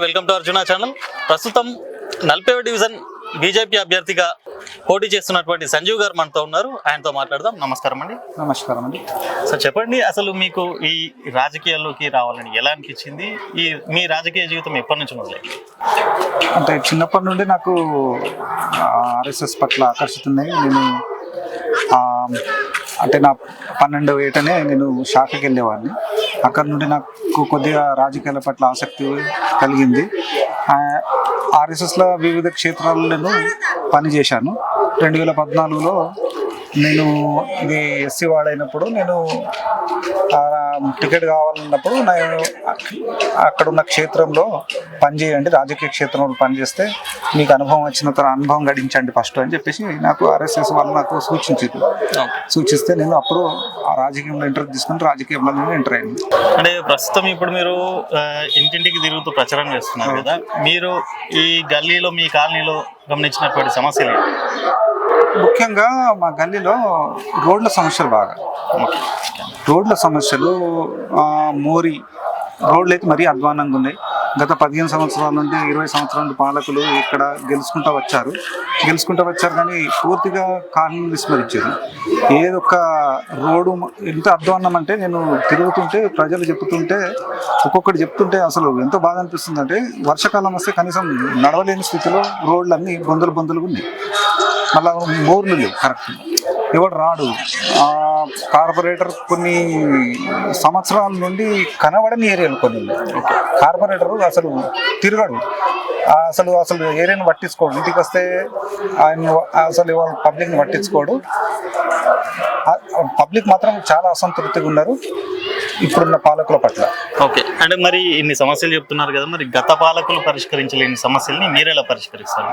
Welcome to Arjuna channel. ప్రస్తుతం 40వ division BJP అభ్యర్థిగా పోటీ చేస్తున్నటువంటి సంజీవ్ గారు మనతో ఉన్నారు. ఆయనతో మాట్లాడదాం. నమస్కారం అండి. నమస్కారం అండి. సార్ చెప్పండి, అసలు మీకు ఈ రాజకీయాల్లోకి రావాలని ఎలా అనిపించింది? మీ రాజకీయ జీవితం ఎప్పటి నుంచి మొదలైంది? అంటే చిన్నప్పటి నుండి నాకు ఆర్ఎస్ఎస్ పట్ల ఆకర్షితున్నాయి. నేను అంటే నా 12వ ఏటనే నేను శాఖకి వెళ్ళేవాడిని. అక్కడ నుండి నాకు కొద్దిగా రాజకీయాల పట్ల ఆసక్తి కలిగింది. ఆర్ఎస్ఎస్లో వివిధ క్షేత్రాల్లో నేను పనిచేశాను. 2014లో నేను ఇది ఎస్సీ వాడైనప్పుడు నేను టికెట్ కావాలన్నప్పుడు నేను అక్కడ ఉన్న క్షేత్రంలో పనిచేయండి, రాజకీయ క్షేత్రంలో పనిచేస్తే మీకు అనుభవం వచ్చిన తర్వాత అనుభవం గడించండి ఫస్ట్ అని చెప్పేసి నాకు ఆర్ఎస్ఎస్ వాళ్ళు నాకు సూచిస్తే నేను అప్పుడు ఆ రాజకీయంలో ఇంటర్ తీసుకుని రాజకీయంలో నేను ఎంటర్ అయింది. అంటే ప్రస్తుతం ఇప్పుడు మీరు ఇంటింటికి తిరుగుతూ ప్రచారం చేస్తున్నారు కదా, మీరు ఈ గల్లీలో మీ కాలనీలో గమనించినటువంటి సమస్యలు ఏంటి? ముఖ్యంగా మా గల్లీలో రోడ్ల సమస్యలు బాగా, రోడ్ల సమస్యలు మోరీ రోడ్లు అయితే మరీ అధ్వానంగా ఉన్నాయి. గత 15 సంవత్సరాల నుండి 20 సంవత్సరాల నుండి పాలకులు ఇక్కడ గెలుచుకుంటూ వచ్చారు కానీ పూర్తిగా కాలనీని విస్మరించారు. ఏదొక్క రోడ్డు ఎంత అధ్వానం అంటే నేను తిరుగుతుంటే ప్రజలు ఒక్కొక్కటి చెప్తుంటే అసలు ఎంతో బాధ అనిపిస్తుంది. అంటే వర్షాకాలం వస్తే కనీసం నడవలేని స్థితిలో రోడ్లన్నీ బొందలుగా ఉన్నాయి. మళ్ళా మోర్లు లేవు, కరెక్ట్ ఎవడు రాడు. కార్పొరేటర్ కొన్ని సంవత్సరాల నుండి కనబడని ఏరియాలు కొన్ని కార్పొరేటర్ అసలు తిరగడు, అసలు ఏరియాను పట్టించుకోడు. ఇంటికి వస్తే ఆయన అసలు ఇవాళ పబ్లిక్ని పట్టించుకోడు. పబ్లిక్ మాత్రం చాలా అసంతృప్తిగా ఉన్నారు ఇప్పుడున్న పాలకుల పట్ల. ఓకే, అంటే మరి ఇన్ని సమస్యలు చెప్తున్నారు కదా, మరి గత పాలకులు పరిష్కరించలేని సమస్యలని మీరు ఎలా పరిష్కరిస్తారు?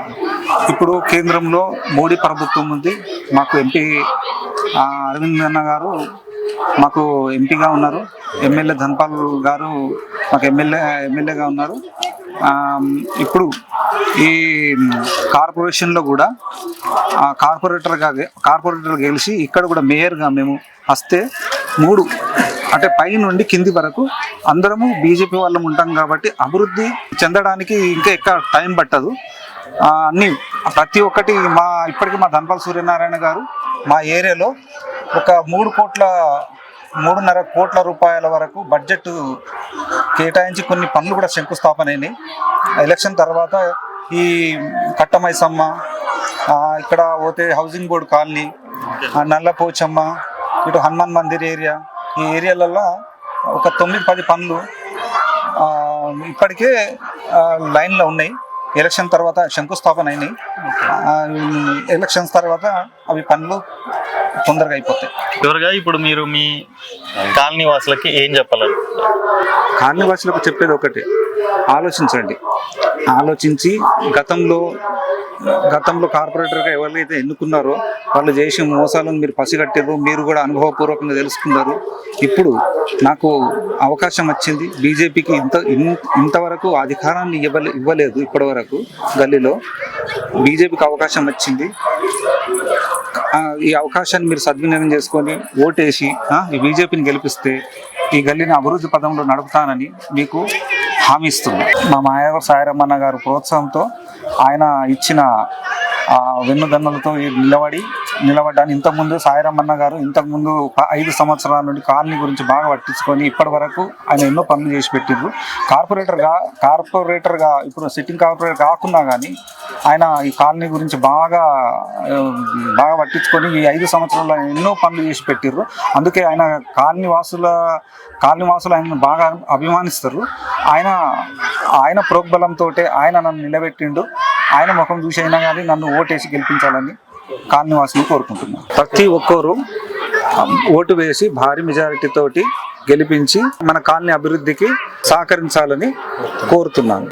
ఇప్పుడు కేంద్రంలో మోడీ ప్రభుత్వం ఉంది. మాకు ఎంపీ అరవింద్ అన్న గారు మాకు ఎంపీగా ఉన్నారు. ఎమ్మెల్యే ధన్పాల్ గారు మాకు ఎమ్మెల్యేగా ఉన్నారు. ఇప్పుడు ఈ కార్పొరేషన్లో కూడా కార్పొరేటర్ గెలిచి ఇక్కడ కూడా మేయర్గా మేము వస్తే 3 అంటే పై నుండి కింది వరకు అందరము బీజేపీ వాళ్ళం ఉంటాం కాబట్టి అభివృద్ధి చెందడానికి ఇంకా ఎక్కువ టైం పట్టదు. అన్నీ ప్రతి ఒక్కటి ఇప్పటికీ మా ధన్పాల్ సూర్యనారాయణ గారు మా ఏరియాలో ఒక 3.5 కోట్ల రూపాయల వరకు బడ్జెట్ కేటాయించి కొన్ని పనులు కూడా శంకుస్థాపన అయినాయి. ఎలక్షన్ తర్వాత ఈ కట్టమైసమ్మ, ఇక్కడ పోతే హౌసింగ్ బోర్డు కాలనీ, నల్లపోచమ్మ, ఇటు హనుమాన్ మందిర్ ఏరియా, ఈ ఏరియాలలో ఒక 9-10 పనులు ఇప్పటికే లైన్లో ఉన్నాయి. ఎలక్షన్ తర్వాత శంకుస్థాపన అయినాయి. ఎలక్షన్స్ తర్వాత అవి పనులు తొందరగా అయిపోతాయి. చివరిగా ఇప్పుడు మీరు మీ కాలనీ వాసులకి ఏం చెప్పాలి? కాలనీ వాసులకు చెప్పేది ఒకటి, ఆలోచించి గతంలో కార్పొరేటర్గా ఎవరైతే ఎన్నుకున్నారో వాళ్ళు చేసే మోసాలను మీరు పసిగట్టారు, మీరు కూడా అనుభవపూర్వకంగా తెలుసుకున్నారు. ఇప్పుడు నాకు అవకాశం వచ్చింది. బీజేపీకి ఇంతవరకు అధికారాన్ని ఇవ్వలేదు. ఇప్పటి వరకు గల్లీలో బీజేపీకి అవకాశం వచ్చింది. ఈ అవకాశాన్ని మీరు సద్వినియోగం చేసుకొని ఓటేసి ఈ బీజేపీని గెలిపిస్తే ఈ గల్లీని అభివృద్ధి పదంలో నడుపుతానని మీకు హామీ ఇస్తుంది. మా మాయావర్ సాయిరమ్మన్న గారు ప్రోత్సాహంతో ఆయన ఇచ్చిన వెన్నుదన్నులతో నిలబడ్డాను. ఇంతకుముందు సాయిరమ్మన్న గారు 5 సంవత్సరాల నుండి కాలనీ గురించి బాగా పట్టించుకొని ఇప్పటి వరకు ఆయన ఎన్నో పనులు చేసి పెట్టిండ్రు. కార్పొరేటర్గా ఇప్పుడు సిట్టింగ్ కార్పొరేటర్ కాకున్నా కానీ ఆయన ఈ కాలనీ గురించి బాగా పట్టించుకొని ఈ 5 సంవత్సరాల్లో ఎన్నో పనులు చేసి పెట్టిర్రు. అందుకే ఆయన కాలనీ వాసులు ఆయన బాగా అభిమానిస్తారు. ఆయన ప్రోగ్బలంతో ఆయన నన్ను నిలబెట్టిండు. ఆయన ముఖం చూసి అయినా కానీ నన్ను ఓటేసి గెలిపించాలని కాలనీ వాసులు కోరుకుంటున్నాను. ప్రతి ఒక్కరు ఓటు వేసి భారీ మెజారిటీ తోటి గెలిపించి మన కాలనీ అభివృద్ధికి సహకరించాలని కోరుతున్నాను.